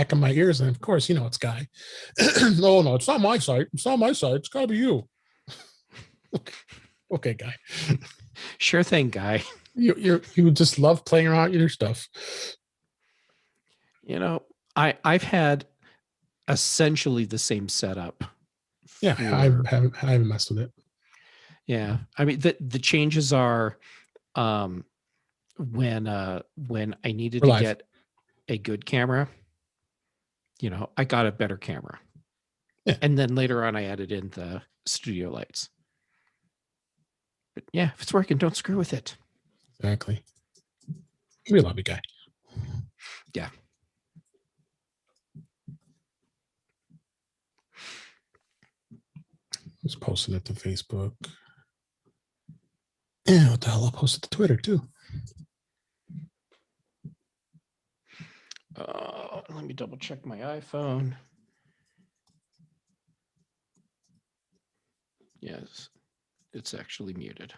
heck in my ears. And of course, it's Guy. No, it's not my site. It's not my site. It's got to be you. Okay, Guy. Sure thing, Guy. You just love playing around with your stuff. I've had essentially the same setup. Yeah, I haven't messed with it. Yeah, I mean the changes are when I needed to get a good camera, I got a better camera. Yeah. And then later on I added in the studio lights. But yeah, if it's working, don't screw with it. Exactly. We love you, Guy. Yeah. Just posting it to Facebook. Yeah, what the hell? I'll post it to Twitter too. Let me double check my iPhone. Yes, it's actually muted.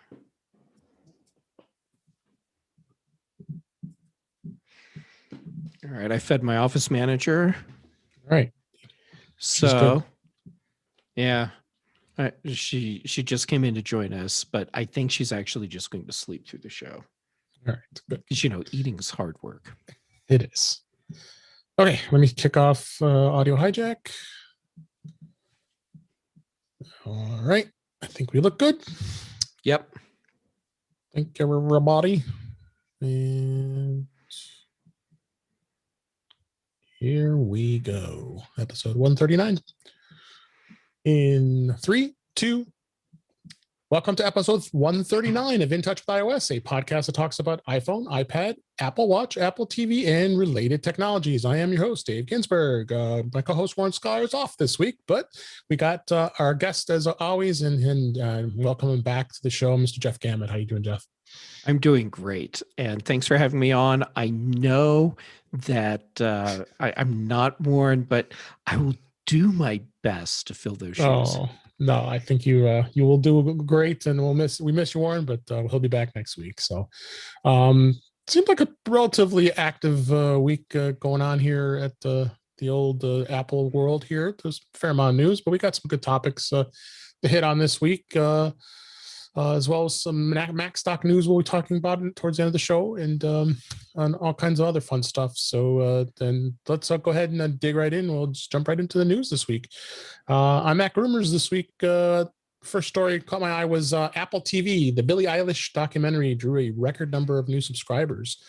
All right, I fed my office manager. All right. So, yeah, she just came in to join us, but I think she's actually just going to sleep through the show. All right, good. Because eating is hard work. It is. Okay, let me kick off audio hijack. All right, I think we look good. Yep. Thank you, everybody. And here we go. Episode 139. In 3, 2. Welcome to episode 139 of In Touch with iOS, a podcast that talks about iPhone, iPad, Apple Watch, Apple TV, and related technologies. I am your host, Dave Ginsburg. My co-host Warren Scholar is off this week, but we got our guest as always, and welcome him back to the show, Mr. Jeff Gamet. How you doing, Jeff? I'm doing great, and thanks for having me on. I know that I'm not Warren, but I will do my best to fill those shoes. Oh. No, I think you will do great, and we miss you, Warren, but he'll be back next week. So, seems like a relatively active week going on here at the old Apple world here. There's a fair amount of news, but we got some good topics to hit on this week, as well as some Mac stock news we'll be talking about towards the end of the show, and on all kinds of other fun stuff. So then let's go ahead and dig right in. We'll just jump right into the news this week. On Mac Rumors this week, first story caught my eye was Apple TV. The Billie Eilish documentary drew a record number of new subscribers.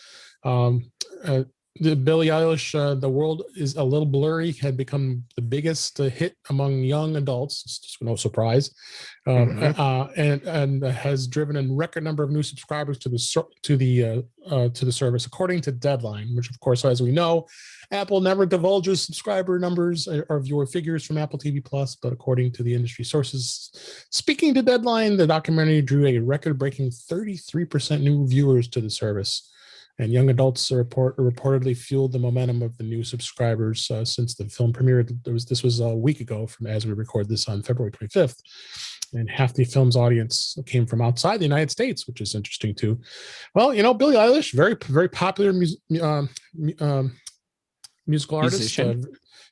The Billie Eilish, The World is a Little Blurry, had become the biggest hit among young adults. It's just no surprise, and has driven a record number of new subscribers to the service, according to Deadline. Which, of course, as we know, Apple never divulges subscriber numbers or viewer figures from Apple TV Plus. But according to the industry sources speaking to Deadline, the documentary drew a record-breaking 33% new viewers to the service. And young adults reportedly fueled the momentum of the new subscribers since the film premiered. This was a week ago, as we record this on February 25th. And half the film's audience came from outside the United States, which is interesting too. Well, Billie Eilish, very, very popular musical artist,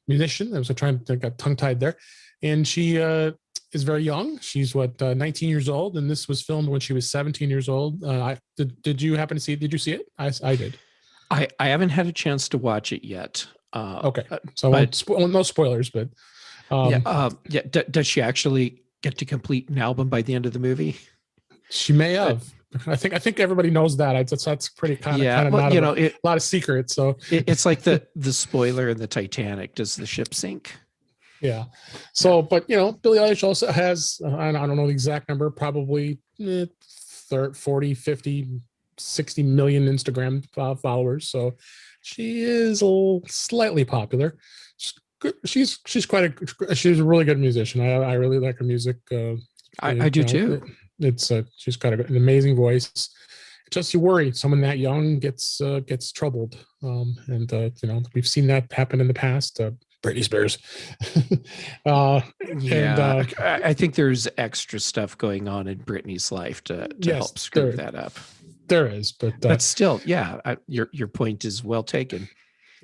musician. I was trying to get tongue-tied there. And she is very young. She's 19 years old, and this was filmed when she was 17 years old. Did you happen to see it? Did you see it? I did. I haven't had a chance to watch it yet. Okay, so no spoilers, but does she actually get to complete an album by the end of the movie? She may have. I think everybody knows that. That's pretty kind of not a lot of secrets. So it's like the spoiler in the Titanic. Does the ship sink? Yeah. So, but Billie Eilish also has, I don't know the exact number, probably 40, 50, 60 million Instagram followers. So she is slightly popular. She's she's a really good musician. I really like her music. I do too. She's got an amazing voice. Just you worry someone that young gets troubled. And we've seen that happen in the past. Britney Spears. I think there's extra stuff going on in Britney's life to help screw that up. There is, but still, your point is well taken.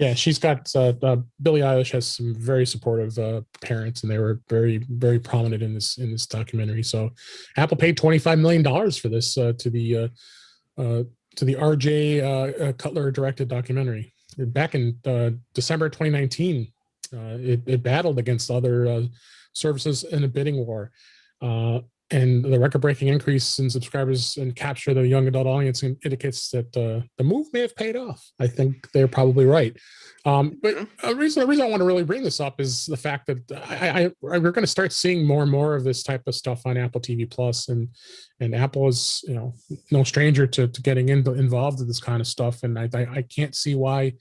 Yeah, she's got Billie Eilish has some very supportive parents, and they were very, very prominent in this documentary. So, Apple paid $25 million for this to the R.J. Cutler directed documentary back in December 2019. It battled against other services in a bidding war. And the record-breaking increase in subscribers and capture the young adult audience indicates that the move may have paid off. I think they're probably right. But a reason I want to really bring this up is the fact that we're going to start seeing more and more of this type of stuff on Apple TV Plus, and Apple is no stranger to getting involved in this kind of stuff, and I can't see why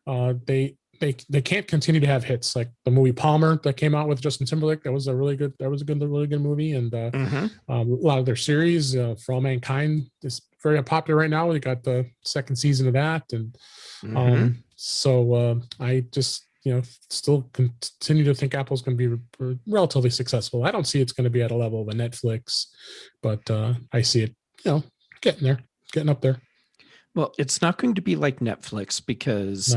they can't continue to have hits like the movie Palmer that came out with Justin Timberlake. That was a really good movie. And a lot of their series, For All Mankind, is very popular right now. We got the second season of that, and so I just still continue to think Apple's going to be relatively successful. I don't see it's going to be at a level of a Netflix, but I see it getting up there. Well, it's not going to be like Netflix because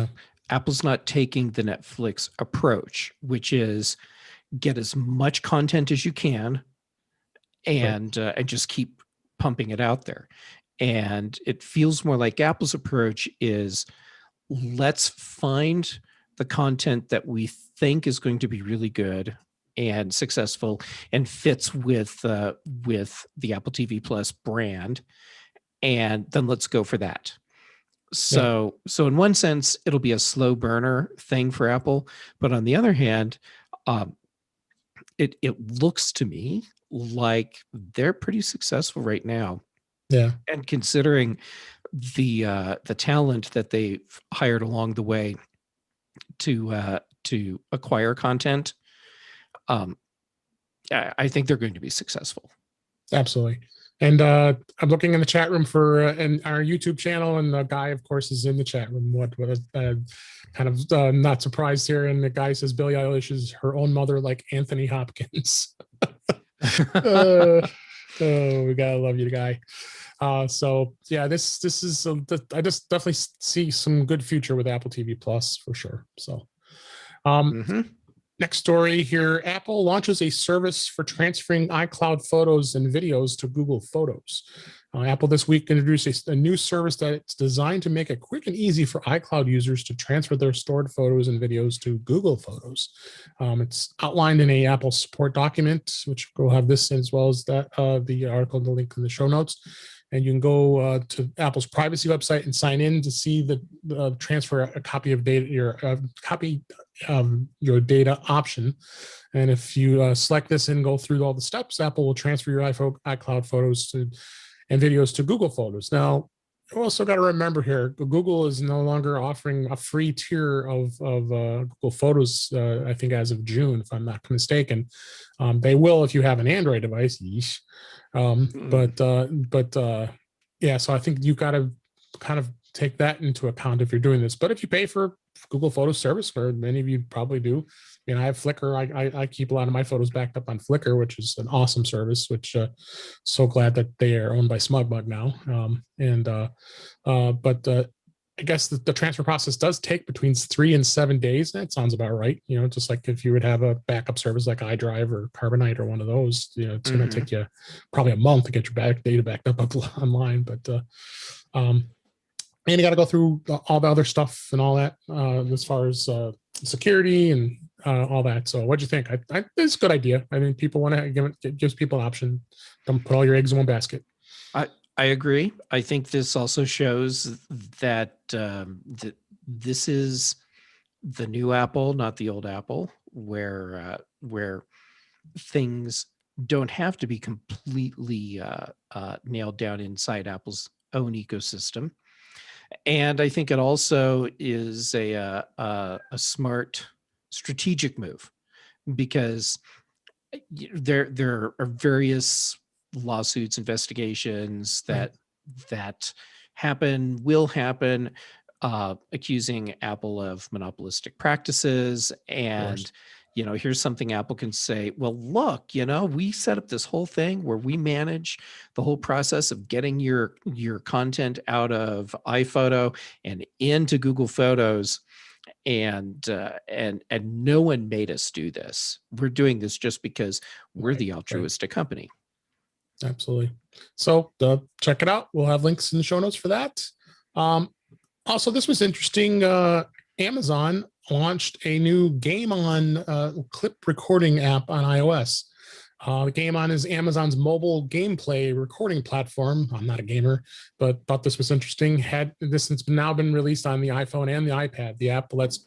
Apple's not taking the Netflix approach, which is get as much content as you can and just keep pumping it out there. And it feels more like Apple's approach is let's find the content that we think is going to be really good and successful and fits with the Apple TV Plus brand, and then let's go for that. So in one sense, it'll be a slow burner thing for Apple, but on the other hand, it looks to me like they're pretty successful right now. Yeah, and considering the talent that they've hired along the way to acquire content, I think they're going to be successful. Absolutely. And I'm looking in the chat room for and our YouTube channel, and the guy, of course, is in the chat room. What kind of not surprised here. And the guy says Billie Eilish is her own mother, like Anthony Hopkins. Oh, we gotta love you, guy. So yeah, this is I just definitely see some good future with Apple TV Plus for sure. So, next story here, Apple launches a service for transferring iCloud photos and videos to Google Photos. Apple this week introduced a new service that's designed to make it quick and easy for iCloud users to transfer their stored photos and videos to Google Photos. It's outlined in a Apple support document, which we'll have this as well as that the article and the link in the show notes. And you can go to Apple's privacy website and sign in to see the transfer a copy of data, your data option. And if you select this and go through all the steps, Apple will transfer your iCloud photos and videos to Google Photos. Now, you also got to remember here, Google is no longer offering a free tier of Google Photos, I think as of June, if I'm not mistaken. They will if you have an Android device. Yeesh. Yeah, so I think you've got to kind of take that into account if you're doing this. But if you pay for Google Photos service, or many of you probably do, I have Flickr. I keep a lot of my photos backed up on Flickr, which is an awesome service, which so glad that they are owned by SmugMug now. I guess the transfer process does take between 3 and 7 days. That sounds about right. Just like if you would have a backup service like iDrive or Carbonite or one of those, it's going to take you probably a month to get your data backed up online. But and you got to go through all the other stuff and all that as far as security and all that. So what'd you think? It's a good idea. I mean, people want to gives people an option. Don't put all your eggs in one basket. I agree. I think this also shows that that this is the new Apple, not the old Apple, where things don't have to be completely nailed down inside Apple's own ecosystem. And I think it also is a smart strategic move, because there are various lawsuits, investigations that will happen, accusing Apple of monopolistic practices. And here's something Apple can say, well, look, we set up this whole thing where we manage the whole process of getting your content out of iPhoto and into Google Photos. and no one made us do this. We're doing this just because we're the altruistic company. Absolutely. So check it out. We'll have links in the show notes for that. Also, this was interesting. Amazon launched a new Game On clip recording app on iOS. The Game On is Amazon's mobile gameplay recording platform. I'm not a gamer, but thought this was interesting. It's now been released on the iPhone and the iPad. The app lets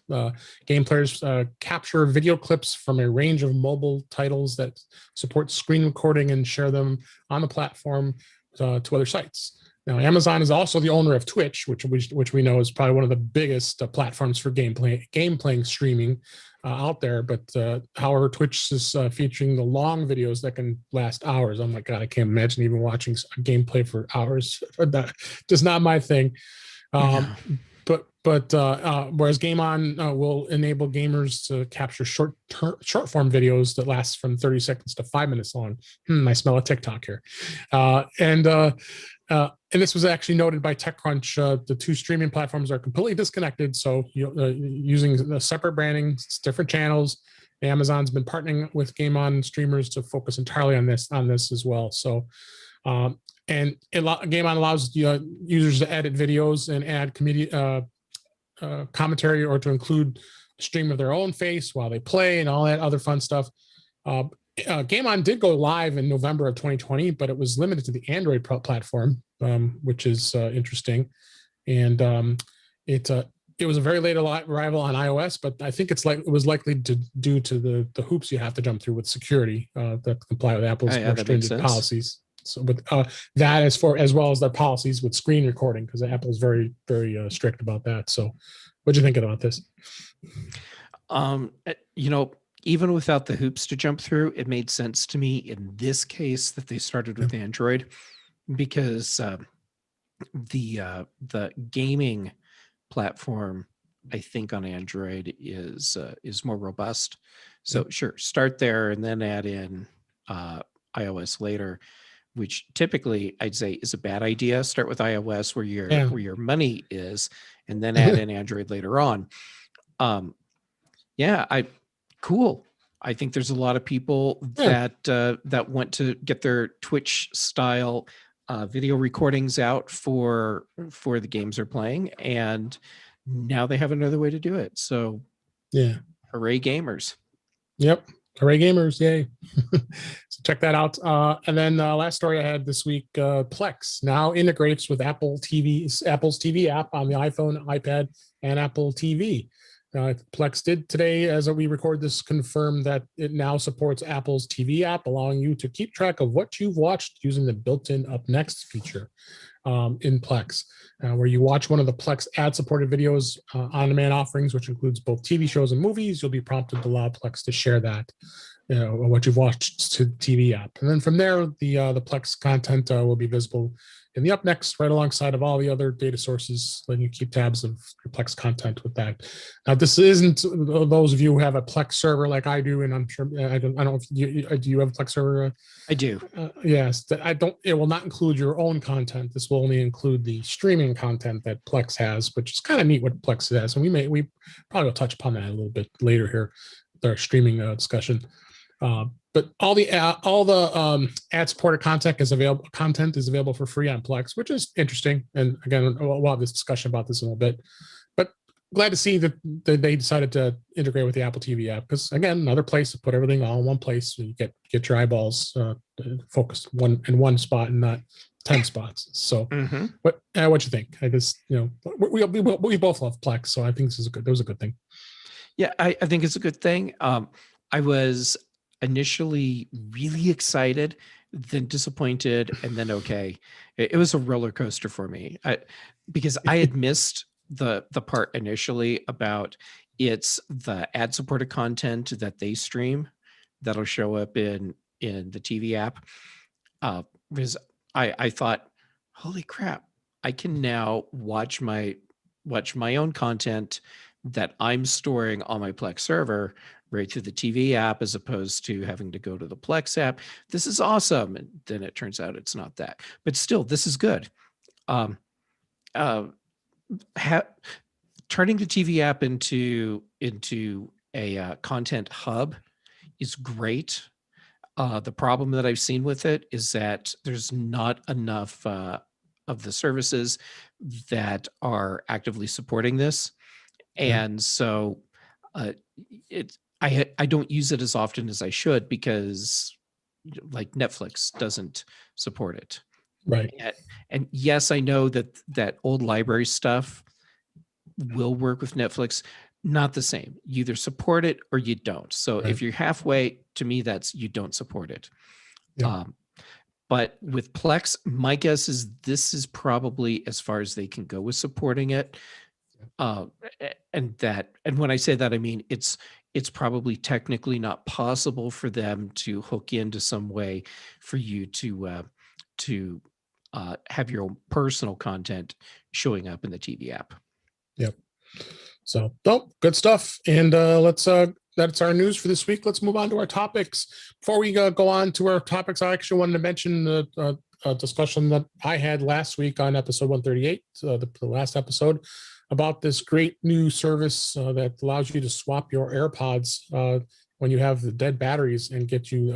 game players capture video clips from a range of mobile titles that support screen recording and share them on the platform to other sites. Now, Amazon is also the owner of Twitch, which we know is probably one of the biggest platforms for game playing streaming out there. But however, Twitch is featuring the long videos that can last hours. Oh my God, I can't imagine even watching a gameplay for hours. Just not my thing. But whereas Game On will enable gamers to capture short form videos that last from 30 seconds to 5 minutes long. I smell a TikTok here. And this was actually noted by TechCrunch. The two streaming platforms are completely disconnected. So using the separate branding, different channels. Amazon's been partnering with Game On streamers to focus entirely on this as well. So, and Game On allows users to edit videos and add commentary or to include a stream of their own face while they play and all that other fun stuff. Game On did go live in November of 2020, but it was limited to the Android platform, which is interesting. And it was a very late arrival on iOS, but I think it was likely due to the hoops you have to jump through with security that comply with Apple's more stringent policies. So with that as well as their policies with screen recording, because Apple's very, very strict about that. So what do you think about this? Even without the hoops to jump through, it made sense to me in this case that they started with Android, because the gaming platform, I think, on Android is more robust. So sure, start there and then add in iOS later, which typically I'd say is a bad idea. Start with iOS where your money is, and then add in Android later on. Cool. I think there's a lot of people that want to get their Twitch style video recordings out for the games they're playing, and now they have another way to do it. So hooray gamers. Yep. Hooray gamers. Yay. So check that out. And then last story I had this week, Plex now integrates with Apple's TV app on the iPhone, iPad, and Apple TV. Plex did today, as we record this, confirm that it now supports Apple's TV app, allowing you to keep track of what you've watched using the built-in Up Next feature in Plex, where you watch one of the Plex ad-supported videos on-demand offerings, which includes both TV shows and movies. You'll be prompted to allow Plex to share that, what you've watched to the TV app. And then from there, the Plex content will be visible in the Up Next, right alongside of all the other data sources, letting you keep tabs of your Plex content with that. Now, this isn't those of you who have a Plex server like I do, and I'm sure I don't know if do you have a Plex server? I do. Yes, it will not include your own content. This will only include the streaming content that Plex has, which is kind of neat what Plex has, and we probably will touch upon that a little bit later here with our streaming discussion. But all the ad-supported content is available for free on Plex, which is interesting. And again, we'll have this discussion about this in a little bit. But glad to see that they decided to integrate with the Apple TV app, because again, another place to put everything all in one place, so you get your eyeballs focused in one spot and not 10 spots. So, what you think? I just we both love Plex, so I think this is that was a good thing. Yeah, I think it's a good thing. I was initially really excited, then disappointed, and then okay. It was a roller coaster for me, because I had missed the part initially about it's the ad-supported content that they stream that'll show up in the TV app. Because I thought, holy crap, I can now watch my own content that I'm storing on my Plex server right through the TV app, as opposed to having to go to the Plex app. This is awesome. And then it turns out it's not that, but still, this is good. turning the TV app into a content hub is great. The problem that I've seen with it is that there's not enough of the services that are actively supporting this, and so I don't use it as often as I should because, like, Netflix doesn't support it. Right. And yes, I know that old library stuff will work with Netflix. Not the same. You either support it or you don't. So if you're halfway, to me, that's you don't support it. But with Plex, my guess is this is probably as far as they can go with supporting it. And when I say that, I mean it's probably technically not possible for them to hook into some way for you to have your own personal content showing up in the TV app. Yep. So, good stuff. And that's our news for this week. Let's move on to our topics. Before we go on to our topics, I actually wanted to mention a discussion that I had last week on episode 138, the last episode, about this great new service that allows you to swap your AirPods when you have the dead batteries and get you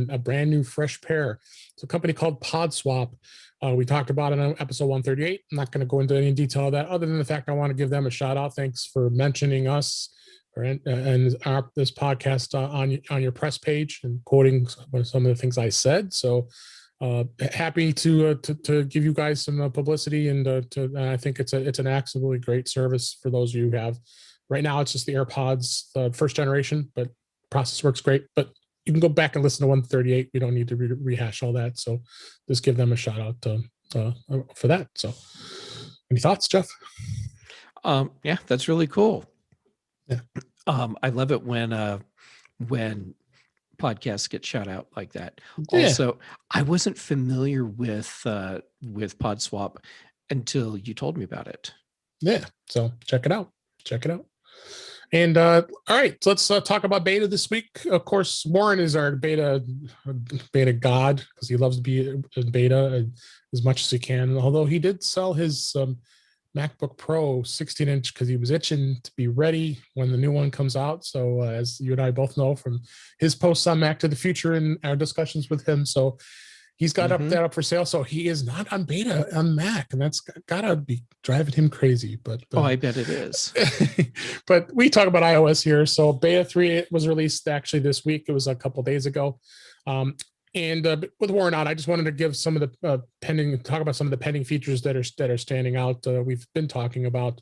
a brand new fresh pair. It's a company called PodSwap. We talked about it on episode 138. I'm not going to go into any detail of that, other than the fact I want to give them a shout out. Thanks for mentioning us and this podcast on your press page and quoting some of the things I said. So happy to give you guys some publicity, and I think it's an absolutely great service for those of you who have. Right now, it's just the AirPods, first generation, but process works great. But you can go back and listen to 138. We don't need to rehash all that. So just give them a shout out for that. So any thoughts, Jeff? Yeah, that's really cool. Yeah. I love it when podcasts get shout out like that. Yeah. Also, I wasn't familiar with PodSwap until you told me about it. Yeah. So check it out. And all right, so let's talk about beta this week. Of course, Warren is our beta god because he loves to be in beta as much as he can. Although he did sell his MacBook Pro 16-inch because he was itching to be ready when the new one comes out. So as you and I both know from his posts on Mac to the Future and our discussions with him, so he's got that up for sale. So he is not on beta on Mac, and that's gotta be driving him crazy. But I bet it is. But we talk about iOS here. So beta 3 was released actually this week. It was a couple days ago. And with Warren out, I just wanted to give some of the talk about some of the pending features that are standing out. We've been talking about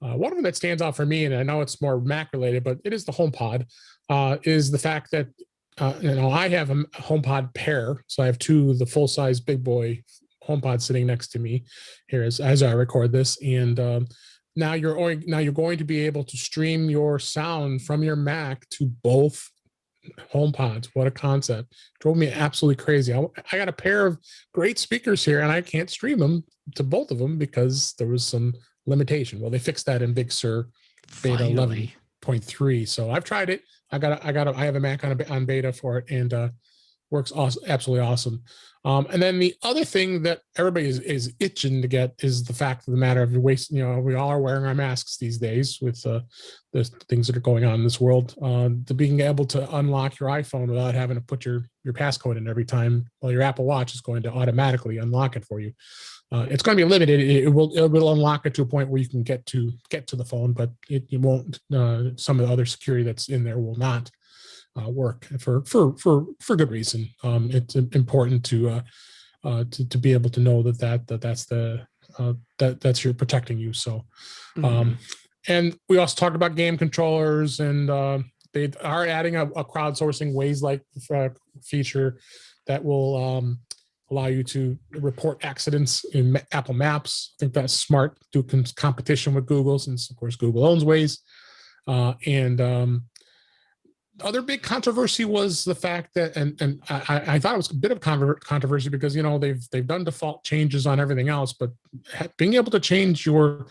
one of them that stands out for me, and I know it's more Mac related, but it is the HomePod. Is the fact that I have a HomePod pair, so I have two of the full size big boy HomePods sitting next to me here as I record this, and now you're going to be able to stream your sound from your Mac to both HomePods. What a concept. Drove me absolutely crazy. I got a pair of great speakers here and I can't stream them to both of them because there was some limitation. Well, they fixed that in Big Sur beta 11.3. So I've tried it. I have a Mac on beta for it, and works absolutely awesome. And then the other thing that everybody is itching to get is the fact of the matter of we all are wearing our masks these days with the things that are going on in this world. To being able to unlock your iPhone without having to put your passcode in every time, while your Apple Watch is going to automatically unlock it for you. It's going to be limited. It will unlock it to a point where you can get to the phone, but it won't. Some of the other security that's in there will not work for good reason. It's important to be able to know that's you're protecting you. So, and we also talked about game controllers, and they are adding a crowdsourcing Waze-like feature that will allow you to report accidents in Apple Maps. I think that's smart. Do competition with Google, since of course Google owns Waze, and other big controversy was the fact that, and I thought it was a bit of controversy because they've done default changes on everything else, but being able to change your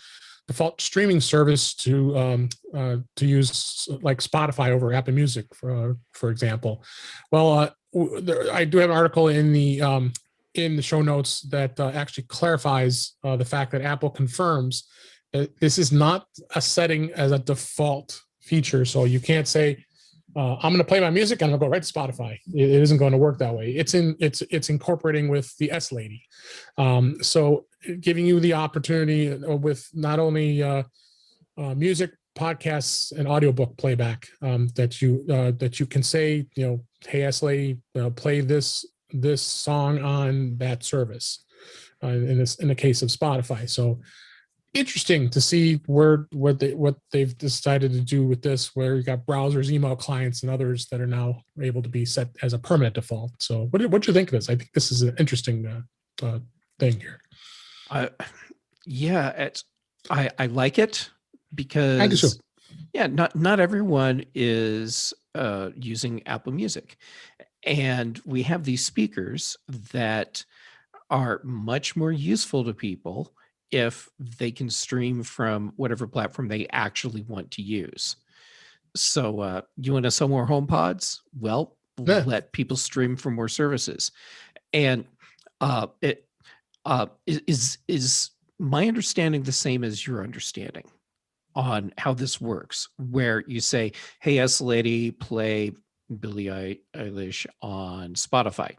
default streaming service to use like Spotify over Apple Music, for example. Well, I do have an article in the show notes that actually clarifies the fact that Apple confirms This is not a setting as a default feature. So you can't say, I'm going to play my music and I'm going to go right to Spotify. It isn't going to work that way. It's incorporating with the S Lady. So giving you the opportunity with not only music, podcasts, and audiobook playback, that you can say, hey S Lady, play this song on that service. In the case of Spotify. So interesting to see what they've decided to do with this, where you got browsers, email clients, and others that are now able to be set as a permanent default. So what do you think of this? I think this is an interesting thing here. I like it because not everyone is using Apple Music, and we have these speakers that are much more useful to people if they can stream from whatever platform they actually want to use. So you want to sell more HomePods? Well, let people stream from more services. And is my understanding the same as your understanding on how this works, where you say, hey, S Lady, play Billie Eilish on Spotify.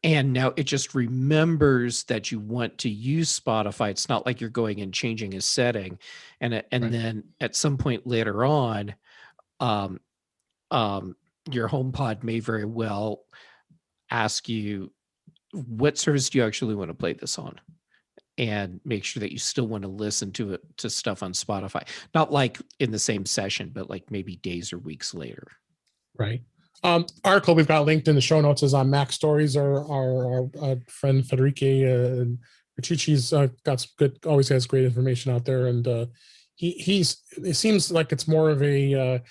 And now it just remembers that you want to use Spotify. It's not like you're going and changing a setting. And then at some point later on, your HomePod may very well ask you, what service do you actually want to play this on? And make sure that you still want to listen to stuff on Spotify. Not like in the same session, but like maybe days or weeks later. Right. Article we've got linked in the show notes is on Mac Stories. Our friend Federici Ricci's got some good, always has great information out there, and it seems like it's more of a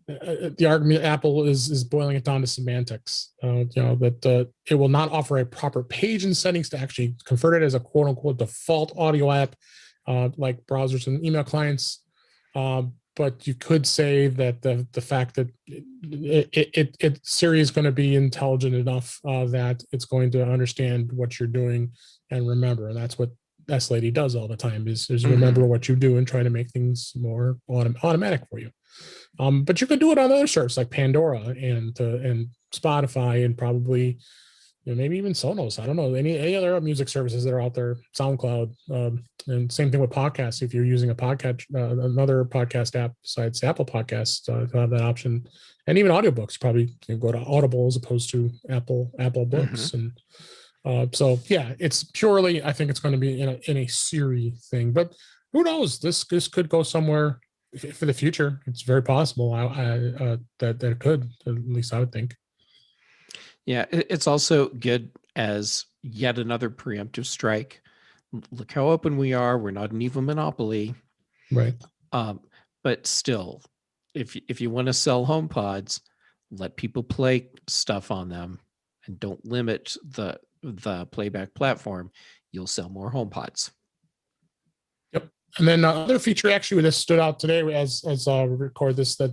the argument Apple is boiling it down to semantics. That it will not offer a proper page in settings to actually convert it as a quote unquote default audio app, like browsers and email clients. But you could say that the fact that Siri is going to be intelligent enough that it's going to understand what you're doing and remember. And that's what S Lady does all the time is remember what you do and try to make things more automatic for you. But you could do it on other services like Pandora and Spotify and probably maybe even Sonos. I don't know, any other music services that are out there, SoundCloud, and same thing with podcasts. If you're using a podcast, another podcast app besides Apple Podcasts, to have that option, and even audiobooks, probably go to Audible as opposed to Apple Books. And so yeah, it's purely, I think it's going to be in a Siri thing, but who knows? This could go somewhere for the future. It's very possible that it could, at least I would think. Yeah, it's also good as yet another preemptive strike. Look how open we are. We're not an evil monopoly. Right. But still, if you want to sell HomePods, let people play stuff on them and don't limit the playback platform. You'll sell more HomePods. Yep. And then another feature actually that stood out today as we record this, that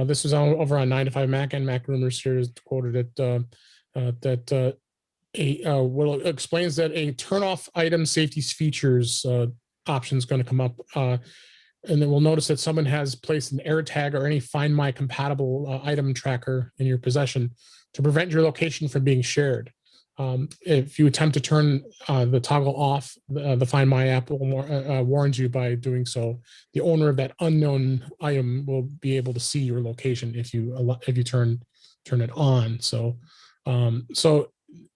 this was over on 9 to 5 Mac, and Mac Rumors here is quoted it explains that a turn off item safety features option is going to come up, and then we'll notice that someone has placed an AirTag or any Find My compatible item tracker in your possession to prevent your location from being shared. If you attempt to turn the toggle off, the Find My app warns you by doing so. The owner of that unknown item will be able to see your location if you turn it on. So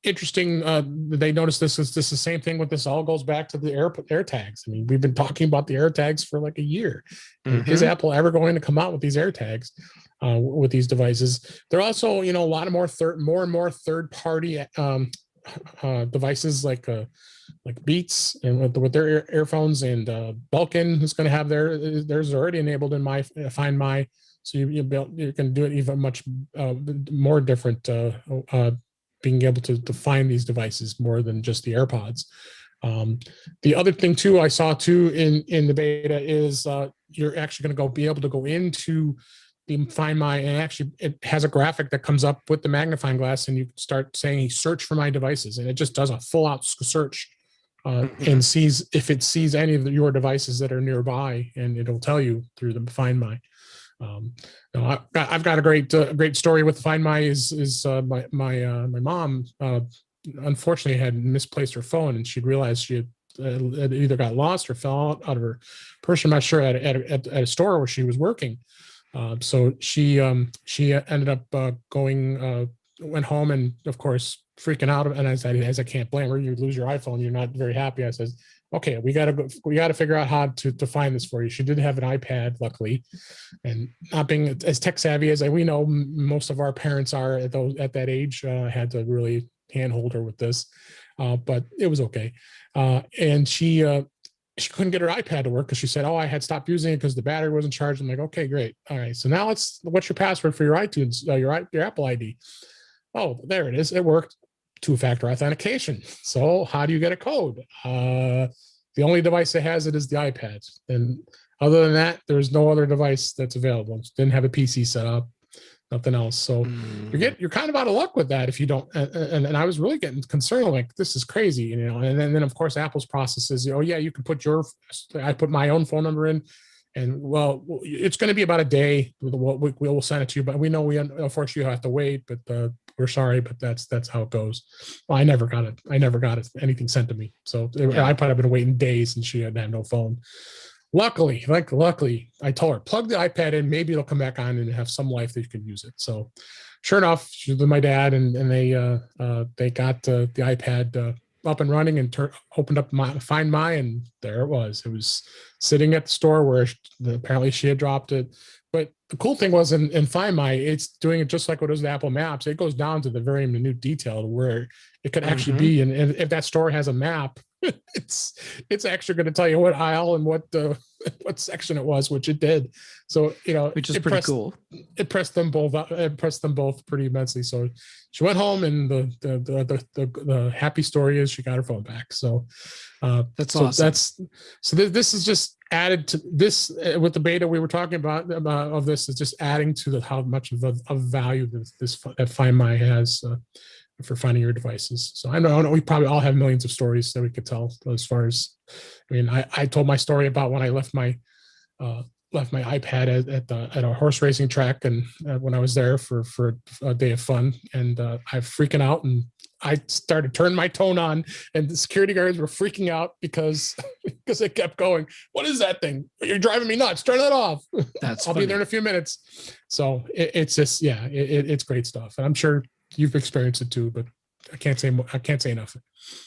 interesting. They noticed this is the same thing with this. All goes back to the AirTags. I mean, we've been talking about the AirTags for like a year. Is Apple ever going to come out with these AirTags? With these devices, they're also, a lot of more and more third-party devices like Beats and with their earphones, and Belkin is going to have theirs already enabled in my Find My, so you can do it even much more different, being able to find these devices more than just the AirPods. The other thing too, I saw too in the beta is you're actually going to be able to go into the Find My, and actually it has a graphic that comes up with the magnifying glass, and you start saying search for my devices, and it just does a full out search and sees if it sees any of your devices that are nearby, and it'll tell you through the Find My. I've got a great story with Find My. My mom unfortunately had misplaced her phone, and she'd realized she had either got lost or fell out of her purse. I'm not sure, at a store where she was working. So she ended up went home, and of course freaking out. And as I can't blame her, you lose your iPhone, you're not very happy. I says, okay, we got to figure out how to find this for you. She did have an iPad, luckily, and not being as tech savvy as we know most of our parents are at that age, had to really handhold her with this, but it was okay. And she couldn't get her iPad to work because she said, "Oh, I had stopped using it because the battery wasn't charged." I'm like, "Okay, great. All right. So now what's your password for your iTunes, your Apple ID?" Oh, there it is. It worked. Two-factor authentication. So how do you get a code? The only device that has it is the iPad. And other than that, there's no other device that's available. Didn't have a PC set up, nothing else. So you're kind of out of luck with that if you don't. And I was really getting concerned, like, this is crazy, you know. And then of course Apple's process is, oh yeah, you can I put my own phone number in, and well, it's going to be about a day. We'll send it to you, but we know unfortunately you have to wait. But we're sorry, but that's how it goes. Well, I never got it. Anything sent to me. So I probably have been waiting days, and she had no phone. Luckily, I told her, plug the iPad in, maybe it'll come back on and have some life that you can use it. So sure enough, she was with my dad, and they got the iPad up and running, and opened up Find My, and there it was. It was sitting at the store where apparently she had dropped it. But the cool thing was in Find My, it's doing it just like what it is with Apple Maps. It goes down to the very minute detail where it could actually be. And if that store has a map, it's actually going to tell you what aisle and what section it was, which it did. So, you know, which is pretty cool. It pressed them both pretty immensely. So she went home, and the happy story is she got her phone back. So that's awesome. This is just added to this with the beta we were talking about of this, is just adding to how much of value that Find My has for finding your devices. So I know we probably all have millions of stories that we could tell as far as, I mean, I told my story about when I left my iPad at a horse racing track, and when I was there for a day of fun, and I freaking out, and I started turning my tone on, and the security guards were freaking out because it kept going. What is that thing? You're driving me nuts. Turn that off. I'll be there in a few minutes. So it's just, yeah, it's great stuff. And I'm sure you've experienced it too, but I can't say enough.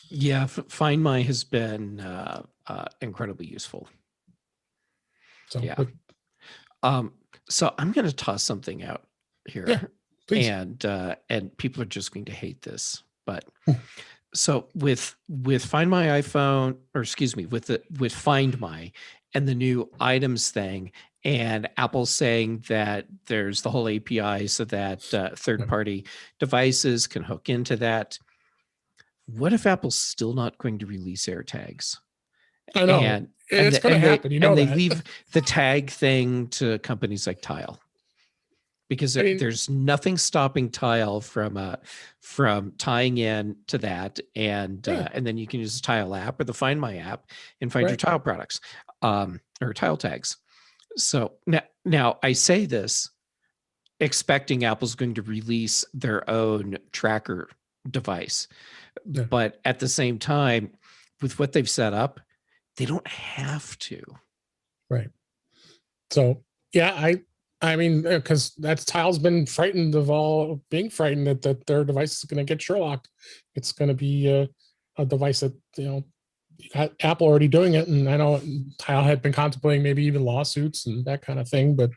Yeah. Find My has been incredibly useful. So, yeah. So I'm going to toss something out here, yeah, please. And people are just going to hate this, but so with Find My iPhone, or excuse me, with Find My and the new items thing, and Apple's saying that there's the whole API so that third-party devices can hook into that. What if Apple's still not going to release AirTags? I know. It's going to happen. They leave the tag thing to companies like Tile, because there's nothing stopping Tile from tying in to that, and then you can use the Tile app or the Find My app and find your Tile products or Tile tags. So now I say this expecting Apple's going to release their own tracker device, but at the same time, with what they've set up, they don't have to. Right. So, yeah, I mean, because Tile's been frightened of being frightened that their device is going to get Sherlocked. It's going to be a device that, you know, you got Apple already doing it. And I know Tile had been contemplating maybe even lawsuits and that kind of thing. But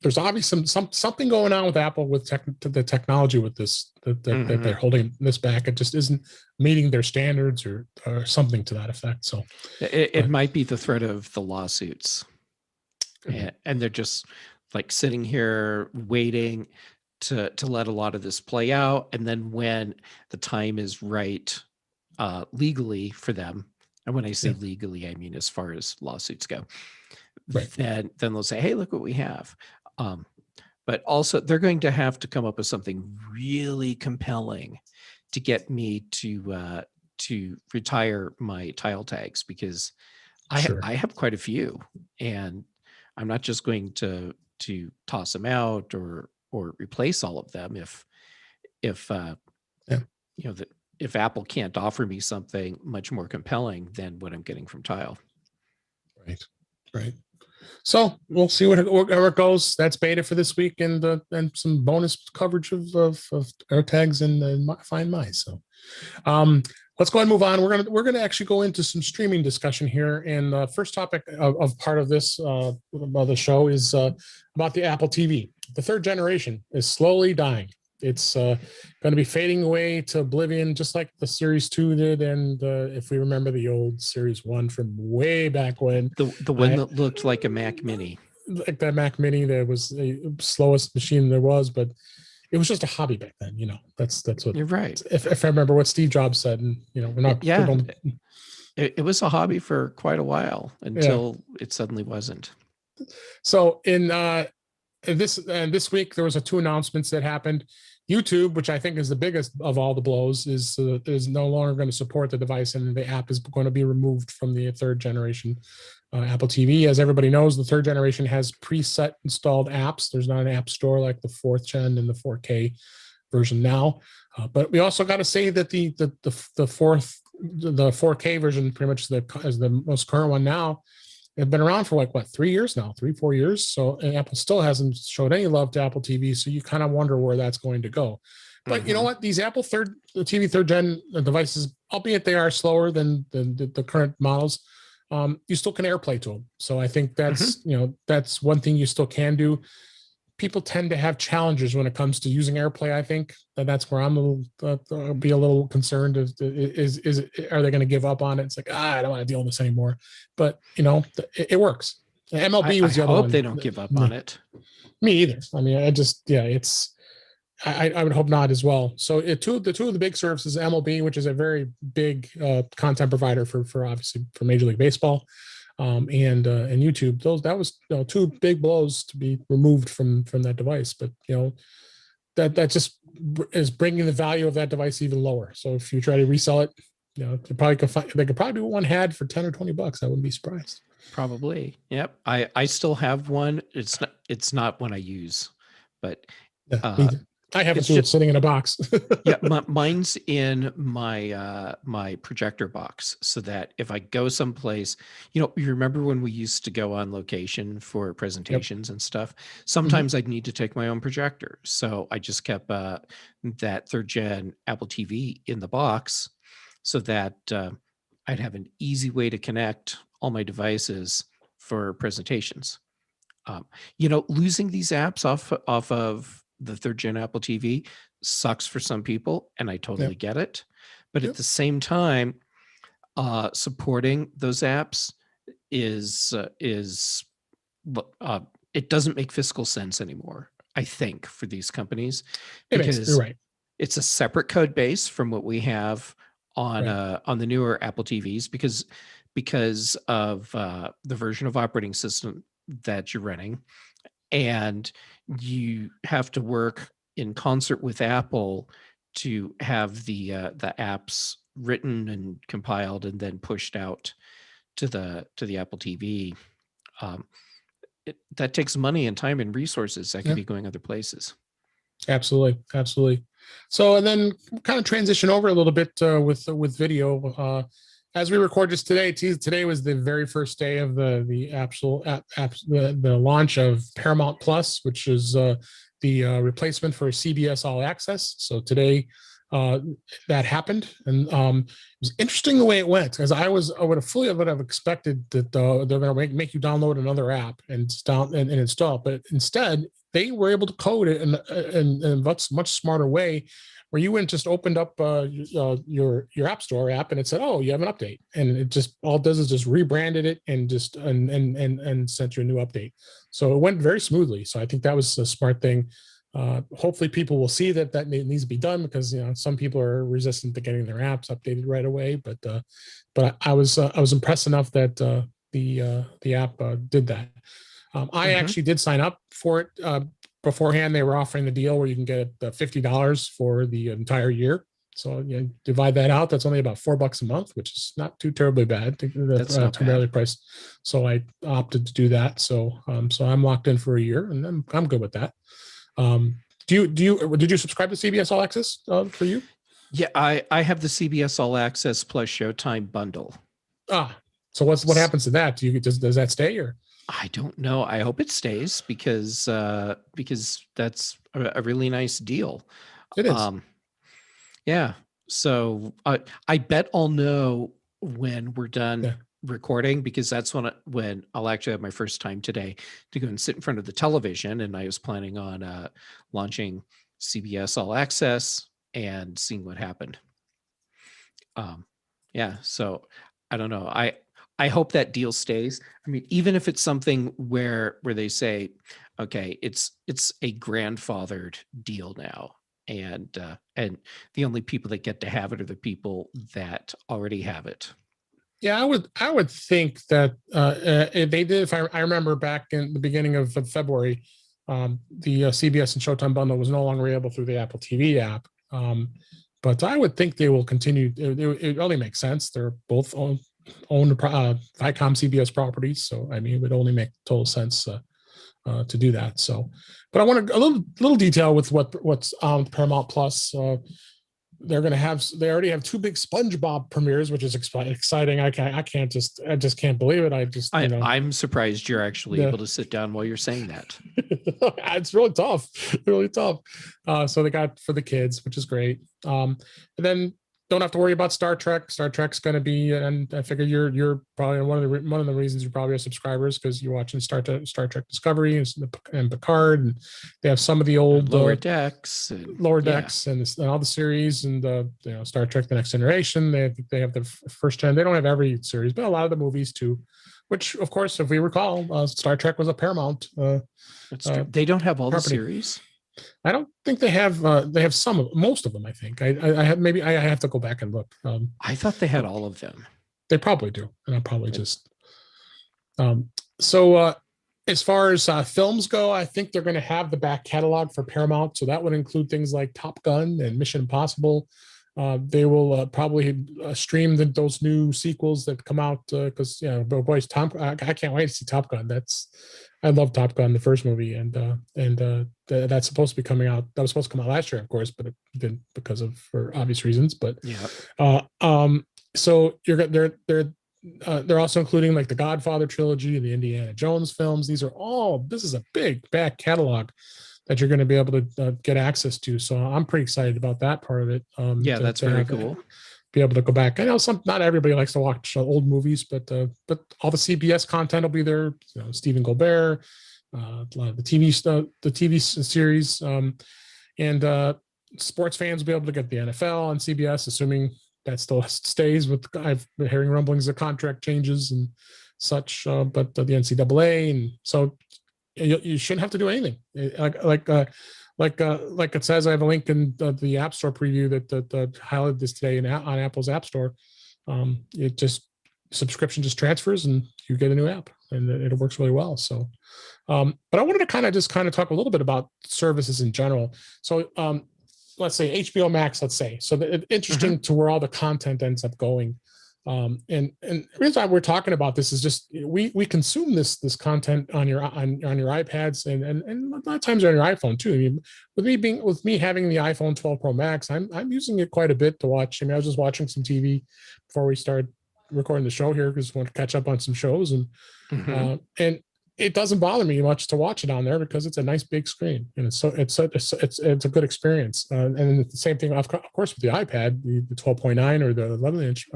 there's obviously something going on with Apple with the technology with this, that they're holding this back. It just isn't meeting their standards or something to that effect. So it might be the threat of the lawsuits. And they're just like sitting here waiting to let a lot of this play out. And then when the time is right, legally for them, and when I say legally, I mean as far as lawsuits go, then they'll say, hey, look what we have. But also they're going to have to come up with something really compelling to get me to retire my tile tags, because Sure. I have quite a few, and I'm not just going to toss them out or replace all of them if if Apple can't offer me something much more compelling than what I'm getting from Tile. Right. So we'll see where it goes. That's beta for this week, and some bonus coverage of AirTags and Find My. So let's go ahead and move on. We're gonna actually go into some streaming discussion here. And the first topic of part of this of the show is about the Apple TV. The third generation is slowly dying. It's going to be fading away to oblivion, just like the Series 2 did. And if we remember the old Series 1 from way back when. The one that looked like a Mac Mini. Like that Mac Mini, that was the slowest machine there was, but it was just a hobby back then. That's what. You're right. If I remember what Steve Jobs said, and we're not. Yeah. It was a hobby for quite a while until it suddenly wasn't. So this week there was two announcements that happened. YouTube, which I think is the biggest of all the blows, is no longer going to support the device, and the app is going to be removed from the third generation Apple TV. As everybody knows, the third generation has preset installed apps. There's not an app store like the fourth gen and the 4K version now. But we also got to say that the 4K version, pretty much is the most current one now. They've been around for 3 years now, 3-4 years. So, and Apple still hasn't showed any love to Apple TV. So you kind of wonder where that's going to go. But you know what? These Apple TV third gen devices, albeit they are slower than the current models, you still can AirPlay to them. So I think that's that's one thing you still can do. People tend to have challenges when it comes to using AirPlay. I think that's where I'm be a little concerned. Are they going to give up on it? It's like, I don't want to deal with this anymore. But it works. MLB was the other one. I hope they don't give up on it. Me either. I mean, I would hope not as well. So the two of the big services, MLB, which is a very big content provider for obviously for Major League Baseball, and YouTube. That was two big blows to be removed from that device. But that just is bringing the value of that device even lower. So if you try to resell it, they could probably do one had for $10 or $20. I wouldn't be surprised. Probably. Yep. I still have one. It's not one I use, but I have it sitting in a box. Yeah, mine's in my projector box, so that if I go someplace, you remember when we used to go on location for presentations and stuff, sometimes I'd need to take my own projector. So I just kept that third gen Apple TV in the box, so that I'd have an easy way to connect all my devices for presentations. Losing these apps off of the third gen Apple TV sucks for some people, and I totally get it. But at the same time, supporting those apps is it doesn't make fiscal sense anymore, I think, for these companies, because you're right. It's a separate code base from what we have on the newer Apple TVs, because of the version of operating system that you're running. And you have to work in concert with Apple to have the apps written and compiled and then pushed out to the Apple TV. That takes money and time and resources that could be going other places. Absolutely. So, and then kind of transition over a little bit with video. As we record this today was the very first day of the actual the launch of Paramount Plus, which is the replacement for CBS All Access. So today that happened, and it was interesting the way it went, because I would have expected that they're going to make you download another app and install, but instead they were able to code it in a much smarter way, where you went just opened up your App Store app, and it said, "Oh, you have an update," and it just all it does is just rebranded it and just and sent you a new update. So it went very smoothly. So I think that was a smart thing. Hopefully, people will see that needs to be done, because some people are resistant to getting their apps updated right away. But I was impressed enough that the app did that. I actually did sign up for it. Beforehand, they were offering the deal where you can get $50 for the entire year. So you divide that out. That's only about $4 a month, which is not too terribly bad. That's not too badly bad. priced. So I opted to do that. So so I'm locked in for a year, and I'm good with that. Did you subscribe to CBS All Access for you? Yeah, I have the CBS All Access plus Showtime bundle. So what happens to that? Does that stay or? I don't know. I hope it stays because that's a really nice deal. It is. Yeah. So I bet I'll know when we're done recording, because that's when I'll actually have my first time today to go and sit in front of the television. And I was planning on launching CBS All Access and seeing what happened. Yeah. So I don't know. I hope that deal stays. I mean, even if it's something where they say, okay, it's a grandfathered deal now, and the only people that get to have it are the people that already have it. Yeah, I would think that they did. If I remember back in the beginning of February, the CBS and Showtime bundle was no longer able through the Apple TV app. But I would think they will continue. It only makes sense. They're both own Viacom CBS properties, so I mean, it would only make total sense to do that. So, but I want a little detail with what's on Paramount Plus. They're going to have. They already have 2 big SpongeBob premieres, which is exciting. I just can't believe it. I'm surprised you're actually able to sit down while you're saying that. It's really tough, really tough. So they got for the kids, which is great. And then don't have to worry about Star Trek. Star Trek's going to be, and I figure you're probably one of the reasons you're probably a subscribers, because you're watching Star Trek Discovery and Picard, and they have some of the old Lower Decks, and all the series, and Star Trek: The Next Generation. They have the first gen. They don't have every series, but a lot of the movies too. Which, of course, if we recall, Star Trek was a Paramount. They don't have all property. The series. I don't think they have. They have most of them. I think. I have to go back and look. I thought they had all of them. They probably do, and I'll probably just. So as far as films go, I think they're going to have the back catalog for Paramount. So that would include things like Top Gun and Mission Impossible. They will probably stream those new sequels that come out because boys, I can't wait to see Top Gun. I love Top Gun, the first movie, and that's supposed to be coming out. That was supposed to come out last year, of course, but it didn't for obvious reasons. But so they're also including like the Godfather trilogy, the Indiana Jones films. This is a big back catalog that you're going to be able to get access to. So I'm pretty excited about that part of it. That's very cool. Be able to go back. I know not everybody likes to watch old movies, but all the CBS content will be there. Stephen Colbert, a lot of the TV stuff, the TV series, and sports fans will be able to get the NFL on CBS, assuming that still stays. I've been hearing rumblings of contract changes and such, but the NCAA, and so you shouldn't have to do anything. Like it says, I have a link in the App Store preview that highlighted this today on Apple's App Store. Subscription just transfers and you get a new app, and it works really well. So, but I wanted to kind of talk a little bit about services in general. So, let's say HBO Max. Let's say so. Interesting to where all the content ends up going. And the reason why we're talking about this is just we consume this content on your iPads and a lot of times on your iPhone too. I mean, with me having the iPhone 12 Pro Max, I'm using it quite a bit to watch. I mean, I was just watching some TV before we started recording the show here because I want to catch up on some shows, and it doesn't bother me much to watch it on there because it's a nice big screen, and it's a good experience. And the same thing, of course, with the iPad, the 12.9 or the 11-inch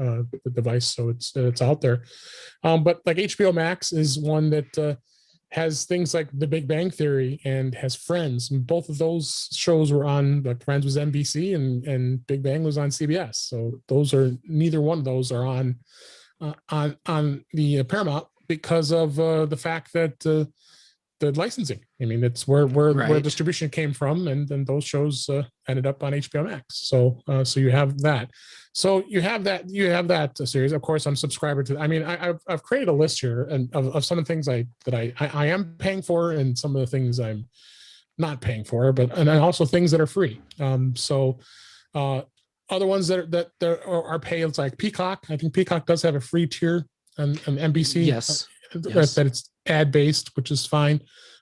device. So it's out there. But like HBO Max is one that has things like The Big Bang Theory and has Friends. And both of those shows were on. Like Friends was NBC and Big Bang was on CBS. So neither one of those are on the Paramount, because of the fact that the licensing. I mean, it's where distribution came from, and then those shows ended up on HBO Max. So you have that. So you have that series. Of course, I'm subscriber to. I mean, I've created a list here and of some of the things I am paying for, and some of the things I'm not paying for, and also things that are free. other ones that are paid, it's like Peacock. I think Peacock does have a free tier and NBC. Yes. Yes. That it's ad based, which is fine.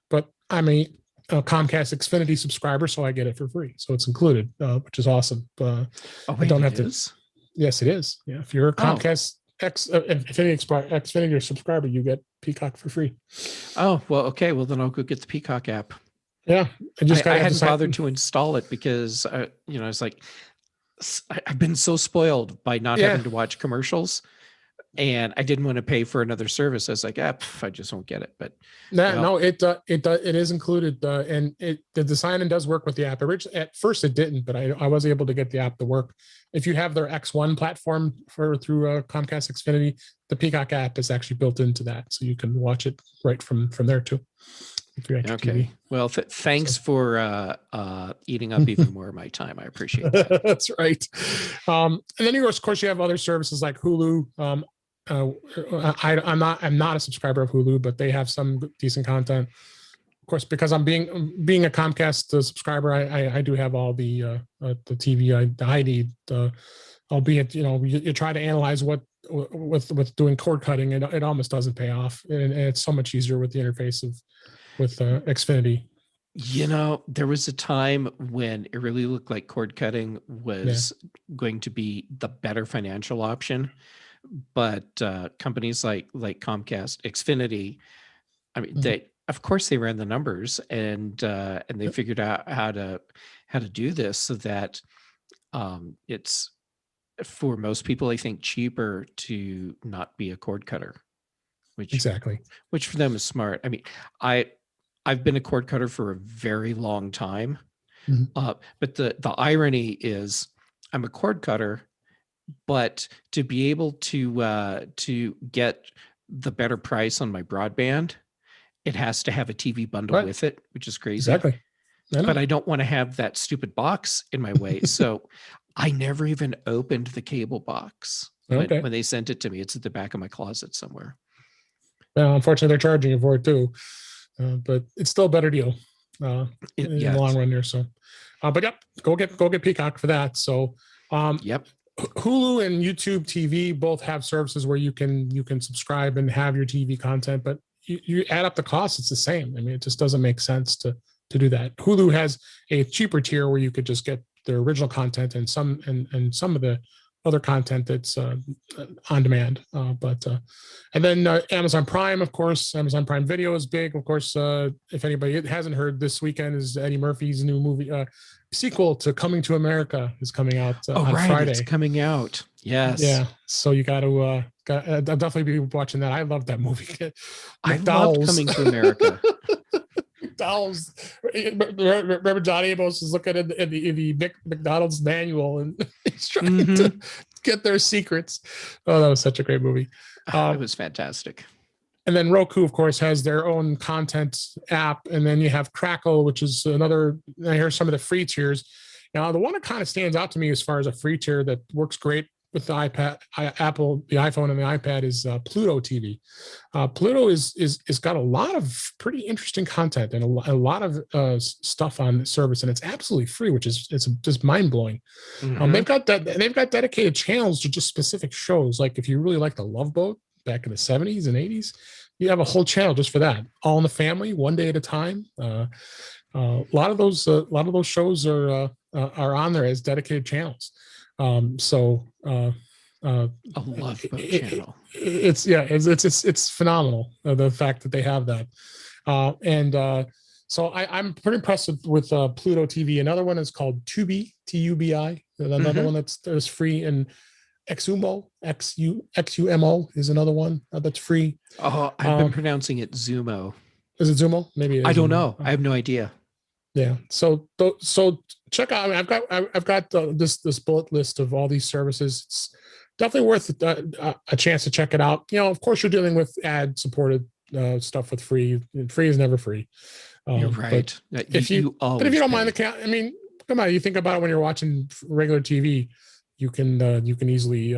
But I'm a Comcast Xfinity subscriber, so I get it for free. So it's included, which is awesome. I don't have to. Yes, it is. Yeah, if you're a Comcast Xfinity subscriber, you get Peacock for free. Oh, well, okay. Well, then I'll go get the Peacock app. Yeah, I hadn't bothered to install it because it's like I've been so spoiled by not having to watch commercials, and I didn't want to pay for another service. I was like, I just won't get it. But it is included, and the design does work with the app. At first, it didn't, but I was able to get the app to work. If you have their X1 platform through Comcast Xfinity, the Peacock app is actually built into that, so you can watch it right from there too. Okay. TV. Well, thanks for eating up even more of my time. I appreciate that. That's right. And then of course you have other services like Hulu. I'm not a subscriber of Hulu, but they have some decent content. Of course, because I'm being a Comcast subscriber, I do have all the TV I need. Albeit, you try to analyze what with doing cord cutting, it almost doesn't pay off, and it's so much easier with the interface with Xfinity. There was a time when it really looked like cord cutting was going to be the better financial option, but companies like Comcast, Xfinity, I mean, of course they ran the numbers and they figured out how to do this so that it's, for most people, I think, cheaper to not be a cord cutter, which for them is smart. I mean, I've been a cord cutter for a very long time, but the irony is I'm a cord cutter, but to be able to get the better price on my broadband, it has to have a TV bundle with it, which is crazy. Exactly. But I don't want to have that stupid box in my way, so I never even opened the cable box when they sent it to me. It's at the back of my closet somewhere. Well, unfortunately, they're charging you for it too. But it's still a better deal in the long run there. So, but go get Peacock for that. So, Hulu and YouTube TV both have services where you can subscribe and have your TV content, but you add up the costs, it's the same. I mean, it just doesn't make sense to do that. Hulu has a cheaper tier where you could just get their original content and some of the other content that's on demand. And then Amazon Prime, of course, Amazon Prime Video is big. Of course, if anybody hasn't heard, this weekend is Eddie Murphy's new movie sequel to Coming to America is coming out on Friday. It's coming out. Yes. Yeah. So you got to I'll definitely be watching that. I love that movie. I love Coming to America. McDonald's. Remember John Amos is looking in the McDonald's manual and he's trying to get their secrets. Oh, that was such a great movie. It was fantastic. And then Roku, of course, has their own content app. And then you have Crackle, which is another. I hear some of the free tiers. Now, the one that kind of stands out to me as far as a free tier that works great with the iPad, Apple, the iPhone, and the iPad is Pluto TV. Pluto is got a lot of pretty interesting content and a lot of stuff on the service, and it's absolutely free, which is just mind blowing. They've got dedicated channels to just specific shows. Like if you really like the Love Boat back in the 70s and 80s, you have a whole channel just for that. All in the Family, one day at a time. A lot of those shows are on there as dedicated channels. A Love Boat channel. It's phenomenal, the fact that they have that. So I'm pretty impressed with Pluto TV. Another one is called Tubi, Tubi. Another one that's free, and Xumo, XUMO is another one that's free. Oh, I've been pronouncing it Zumo. Is it Zumo? Maybe it is. I don't know. I have no idea. Yeah. So check out. I mean, I've got this bullet list of all these services. It's definitely worth a chance to check it out. Of course, you're dealing with ad supported stuff with free. Free is never free. You're right. If you don't mind the count, I mean, come on. You think about it when you're watching regular TV, you can easily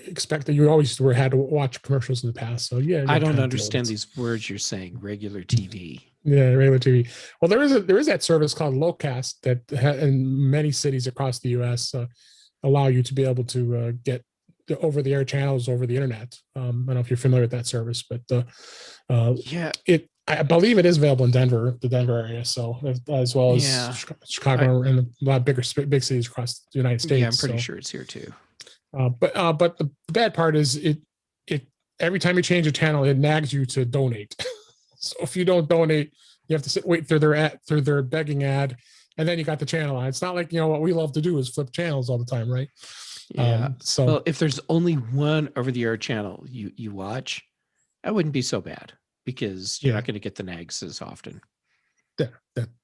expect that you always had to watch commercials in the past. So yeah, I don't understand these words you're saying. Regular TV. Yeah, regular TV. Well, there is that service called Locast that in many cities across the U.S. allow you to be able to get the over-the-air channels over the internet. I don't know if you're familiar with that service, but I believe it is available in Denver, the Denver area, so as well as Chicago and a lot of big cities across the United States. Yeah, I'm pretty sure it's here too. But the bad part is it every time you change a channel, it nags you to donate. So if you don't donate, you have to wait through their begging ad, and then you got the channel on. It's not like, what we love to do is flip channels all the time, right? Yeah. Well, if there's only one over-the-air channel you watch, that wouldn't be so bad, because you're not going to get the nags as often.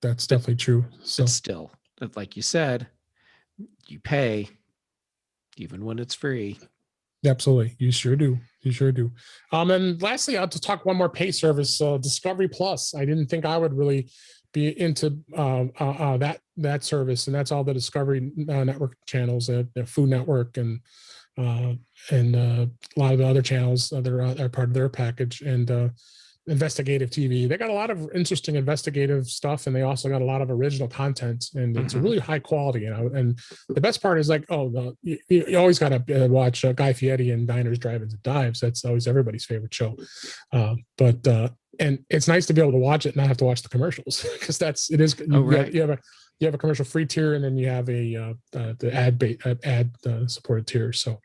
That's definitely true. So but still, like you said, you pay even when it's free. Absolutely. You sure do. And lastly, I'll just talk one more pay service, Discovery Plus. I didn't think I would really be into that service, and that's all the Discovery Network channels, the Food Network, and a lot of the other channels that are part of their package, and investigative TV. They got a lot of interesting investigative stuff, and they also got a lot of original content, and it's a really high quality. And the best part is, like, you always got to watch Guy Fieri and Diners, Drive-Ins, and Dives. That's always everybody's favorite show. And it's nice to be able to watch it and not have to watch the commercials, because you have a commercial free tier, and then you have the ad supported tier. So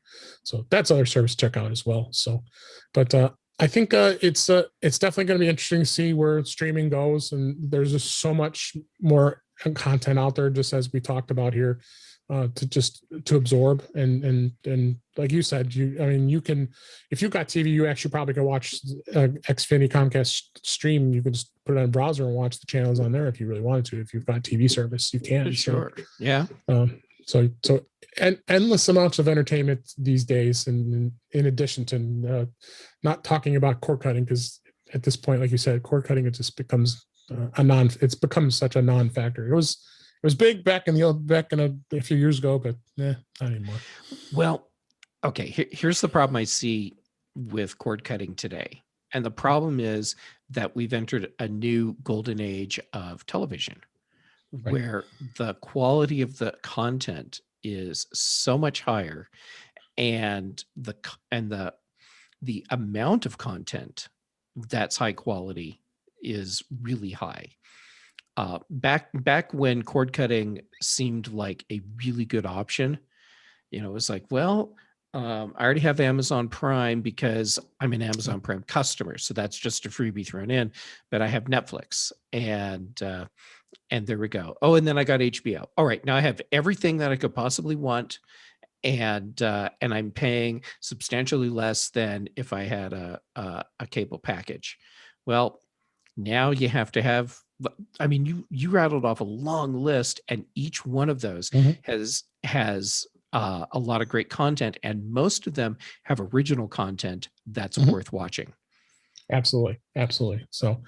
that's other service to check out as well. So, but I think it's definitely going to be interesting to see where streaming goes, and there's just so much more content out there, just as we talked about here, to absorb. And like you said, you can, if you've got TV, you actually probably can watch Xfinity Comcast stream. You can just put it on a browser and watch the channels on there if you really wanted to. If you've got TV service, you can. Sure. Yeah. So and endless amounts of entertainment these days, and in addition to not talking about cord cutting, because at this point, like you said, cord cutting, it just becomes it's become such a non-factor. It was big back in a few years ago, but not anymore. Well, okay, here's the problem I see with cord cutting today, and the problem is that we've entered a new golden age of television, where the quality of the content is so much higher, and the amount of content that's high quality is really high. Back when cord cutting seemed like a really good option, it was like, well, I already have Amazon Prime because I'm an Amazon Prime customer, so that's just a freebie thrown in. But I have Netflix, and there we go. Oh, and then I got HBO. All right, now I have everything that I could possibly want, and I'm paying substantially less than if I had a cable package. Well, now you have to have. I mean, you rattled off a long list, and each one of those has a lot of great content, and most of them have original content that's worth watching. Absolutely. So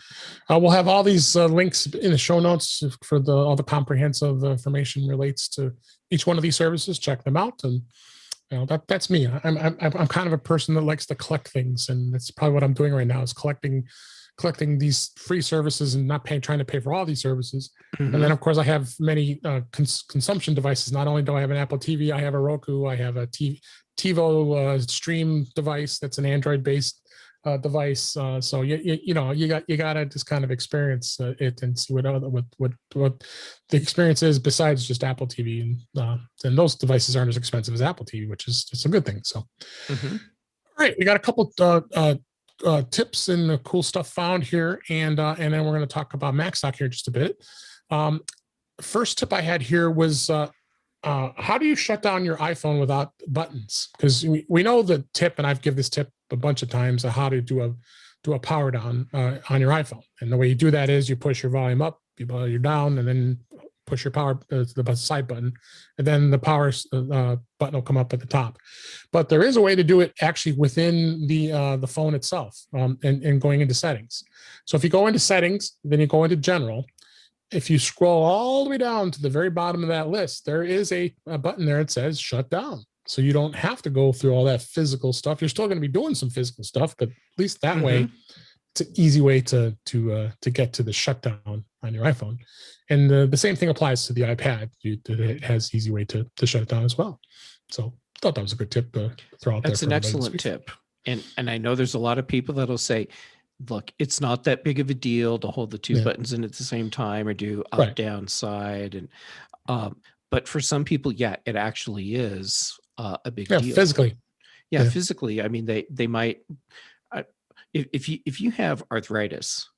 we'll have all these links in the show notes for all the comprehensive information relates to each one of these services. Check them out, and that's me. I'm kind of a person that likes to collect things, and that's probably what I'm doing right now, is collecting these free services and not trying to pay for all these services. And then, of course, I have many consumption devices. Not only do I have an Apple TV, I have a Roku, I have a TiVo stream device that's an Android-based device. So you gotta just kind of experience it and see what the experience is besides just Apple TV. And those devices aren't as expensive as Apple TV, which is just a good thing. So, all right, we got a couple tips and cool stuff found here, and then we're going to talk about Macstock here in just a bit. First tip I had here was how do you shut down your iPhone without buttons? Because we know the tip, and I've given this tip a bunch of times, of how to do a power down on your iPhone. And the way you do that is you push your volume up, you're down, and then push your power to the side button, and then the power button will come up at the top. But there is a way to do it actually within the phone itself, and going into settings. So if you go into settings, then you go into general. If you scroll all the way down to the very bottom of that list, there is a button there that says shut down. So you don't have to go through all that physical stuff. You're still going to be doing some physical stuff, but at least that way, it's an easy way to get to the shutdown on your iPhone. And the same thing applies to the iPad. It has easy way to shut it down as well. So I thought that was a good tip to throw out there. That's an excellent tip. And I know there's a lot of people that'll say, look, it's not that big of a deal to hold the two buttons in at the same time or do up, down, side. And but for some people, yeah, it actually is a big deal. Physically. Yeah, physically. I mean, they might, if you have arthritis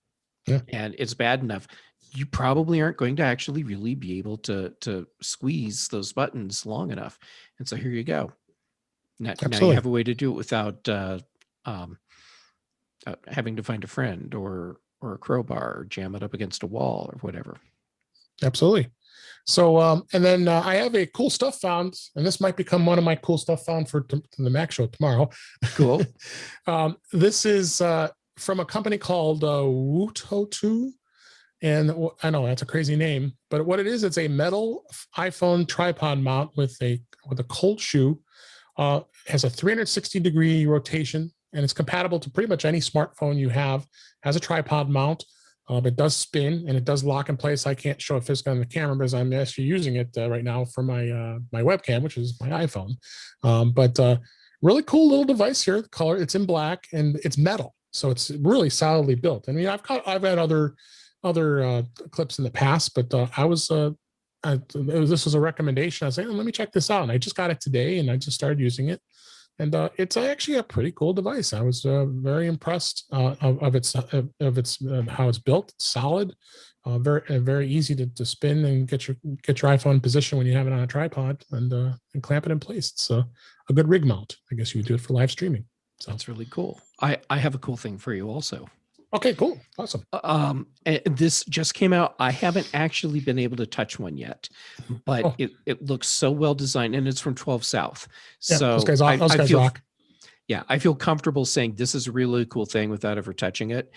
and it's bad enough, you probably aren't going to actually really be able to squeeze those buttons long enough. And so here you go. Now you have a way to do it without having to find a friend or a crowbar or jam it up against a wall or whatever. Absolutely. So, and then I have a cool stuff found, and this might become one of my cool stuff found for the Mac show tomorrow. Cool. This is from a company called Pluto. And I know that's a crazy name, but what it is, it's a metal iPhone tripod mount with a cold shoe. Has a 360-degree rotation, and it's compatible to pretty much any smartphone you have. Has a tripod mount. It does spin and it does lock in place. I can't show it physically on the camera because I'm actually using it right now for my my webcam, which is my iPhone. But really cool little device here. The color, it's in black and it's metal, so it's really solidly built. I mean, I've had other clips in the past, but this was a recommendation. I was like, let me check this out, and I just got it today, and I just started using it. And it's actually a pretty cool device. I was very impressed of its how it's built. It's solid, very easy to spin and get your iPhone in position when you have it on a tripod and clamp it in place. It's a good rig mount. I guess you would do it for live streaming. So that's really cool. I have a cool thing for you also. Okay, cool. Awesome. This just came out. I haven't actually been able to touch one yet, but it looks so well designed, and it's from 12 South. Yeah, so those guys rock. Yeah, I feel comfortable saying this is a really cool thing without ever touching it.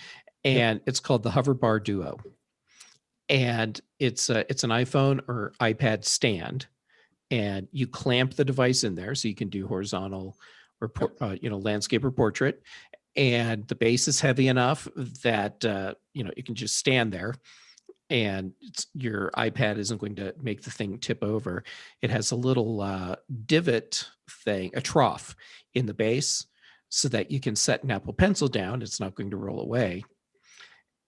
And it's called the Hoverbar Duo. And it's an iPhone or iPad stand, and you clamp the device in there so you can do horizontal or landscape or portrait. And the base is heavy enough that you can just stand there, and your iPad isn't going to make the thing tip over. It has a little divot thing, a trough in the base, so that you can set an Apple Pencil down. It's not going to roll away.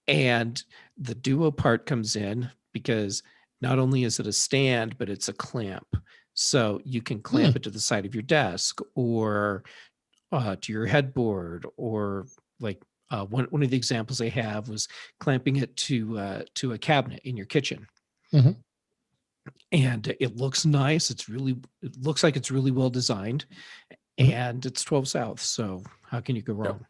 And the Duo part comes in because not only is it a stand, but it's a clamp. So you can clamp it to the side of your desk or to your headboard, or like one of the examples I have was clamping it to a cabinet in your kitchen. Mm-hmm. And it looks nice. It looks like it's really well designed, and it's 12 South. So how can you go wrong? Yep.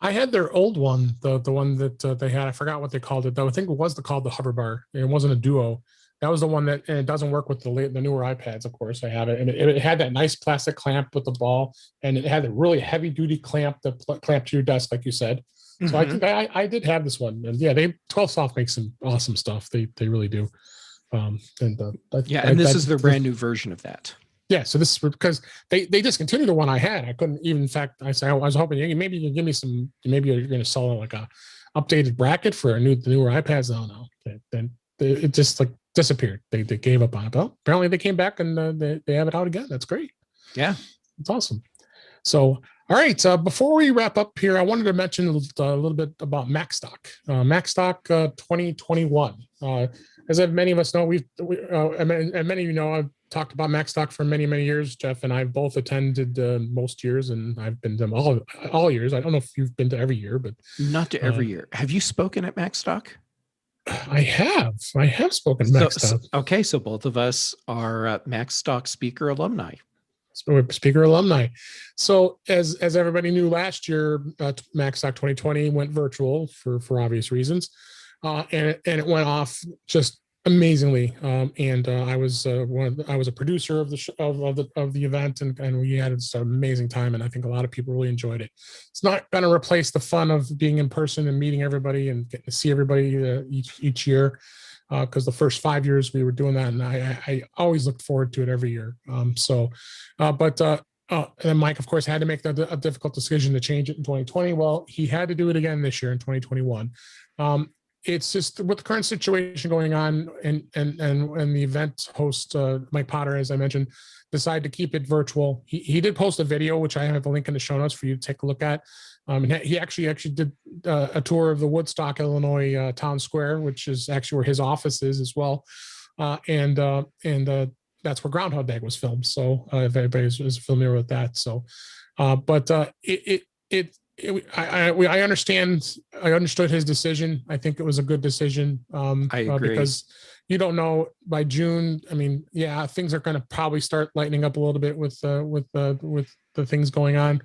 I had their old one, the one that they had. I forgot what they called it though. I think it was called the Hoverbar. It wasn't a Duo. That was the one that, and it doesn't work with the newer iPads. Of course, I have it, and it had that nice plastic clamp with the ball, and it had a really heavy duty clamp that clamped to your desk, like you said. So I think I did have this one, and yeah, 12 Soft makes some awesome stuff. They really do. And this is their brand new version of that. Yeah, so this is because they discontinued the one I had. I couldn't even. In fact, I was hoping maybe you can give me some. Maybe you're going to sell like a updated bracket for the newer iPads. No. Then it just like disappeared. They gave up on it. But apparently they came back and they have it out again. That's great. Yeah, it's awesome. So, all right. Before we wrap up here, I wanted to mention a little bit about MacStock. MacStock 2021. As many of us know, and many of you know, I've talked about MacStock for many, many years. Jeff and I both attended most years, and I've been to them all years. I don't know if you've been to every year, but not to every year. Have you spoken at MacStock? I have spoken at MacStock. Okay, so both of us are MacStock speaker alumni. Speaker alumni. So as everybody knew, last year, MacStock 2020 went virtual for obvious reasons, and it went off just amazingly. And I was a producer of the event, and we had this amazing time, and I think a lot of people really enjoyed it. It's not going to replace the fun of being in person and meeting everybody and getting to see everybody each year, because the first 5 years we were doing that, and I always looked forward to it every year. And then Mike, of course, had to make a difficult decision to change it in 2020. Well, he had to do it again this year in 2021. it's just with the current situation going on, and the event host Mike Potter, as I mentioned, decided to keep it virtual. He did post a video, which I have a link in the show notes for you to take a look at. And he actually did a tour of the Woodstock, Illinois town square, which is actually where his office is as well. And that's where Groundhog Day was filmed. So if anybody is familiar with that, so I understand. I understood his decision. I think it was a good decision. I agree. Because you don't know by June. I mean, yeah, things are going to probably start lightening up a little bit with the things going on.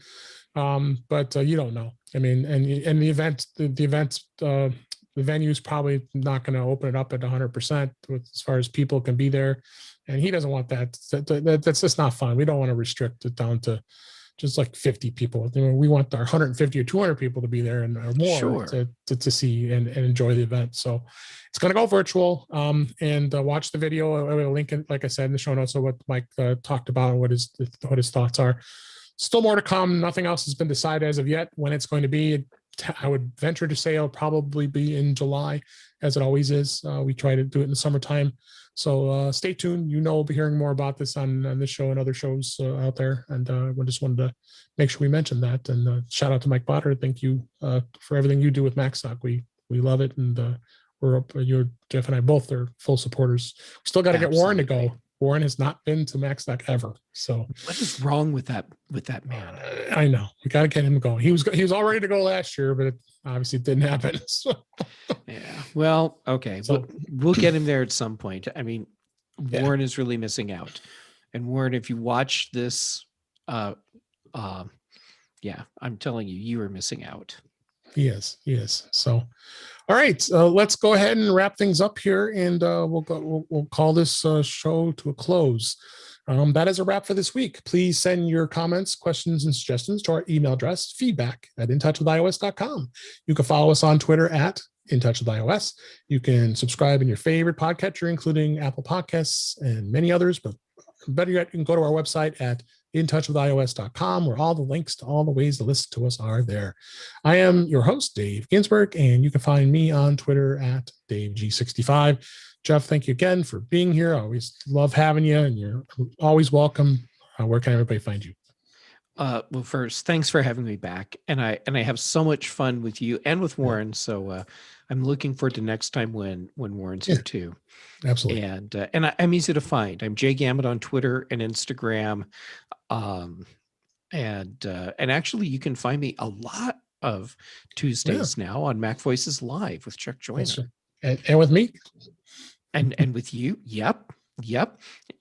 But you don't know. I mean, and the venue is probably not going to open it up at 100% as far as people can be there, and he doesn't want that. That's just not fun. We don't want to restrict it down to just like 50 people. We want our 150 or 200 people to be there and or more to see and enjoy the event. So it's going to go virtual, and watch the video. I will link it, like I said, in the show notes of what Mike talked about and what his thoughts are. Still more to come. Nothing else has been decided as of yet when it's going to be. I would venture to say it'll probably be in July, as it always is. We try to do it in the summertime. So stay tuned. We'll be hearing more about this on this show and other shows out there. And we just wanted to make sure we mentioned that. And shout out to Mike Potter. Thank you for everything you do with MacStock. We love it. And Jeff and I both are full supporters. We still got to get Warren to go. Warren has not been to MacStock ever. So what is wrong with that man? I know. We got to get him going. He was all ready to go last year, but it obviously didn't happen. So. Yeah. Well, okay. So, we'll get him there at some point. I mean, Warren is really missing out. And Warren, if you watch this, I'm telling you, you are missing out. He is. So, all right, let's go ahead and wrap things up here, and we'll call this show to a close. That is a wrap for this week. Please send your comments, questions, and suggestions to our email address, feedback@intouchwithios.com. You can follow us on Twitter @intouchwithios. You can subscribe in your favorite podcatcher, including Apple Podcasts and many others. But better yet, you can go to our website at intouchwithios.com, where all the links to all the ways to listen to us are there. I am your host, Dave Ginsburg, and you can find me on Twitter @DaveG65. Jeff, thank you again for being here. I always love having you, and you're always welcome. Where can everybody find you? Well, first, thanks for having me back. And I have so much fun with you and with Warren. So I'm looking forward to next time when Warren's here too. Absolutely. And I'm easy to find. I'm Jay Gamet on Twitter and Instagram. And actually you can find me a lot of Tuesdays now on Mac Voices Live with Chuck Joyner. And with me. And with you. Yep.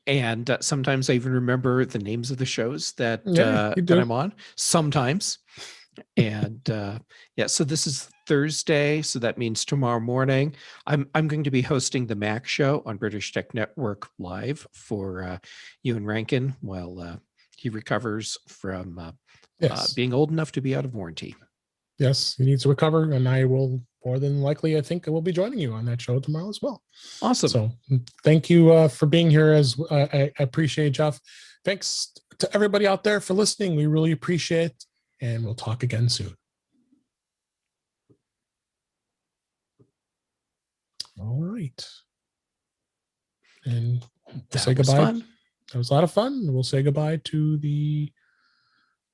And sometimes I even remember the names of the shows that I'm on sometimes. And so this is Thursday. So that means tomorrow morning, I'm going to be hosting the Mac Show on British Tech Network Live for Ewan Rankin while he recovers from being old enough to be out of warranty. Yes, he needs to recover, and I will more than likely, I think I will be joining you on that show tomorrow as well. Awesome. So thank you for being here. I appreciate Jeff. Thanks to everybody out there for listening. We really appreciate it, and we'll talk again soon. All right. And we'll say goodbye. That was a lot of fun. We'll say goodbye to the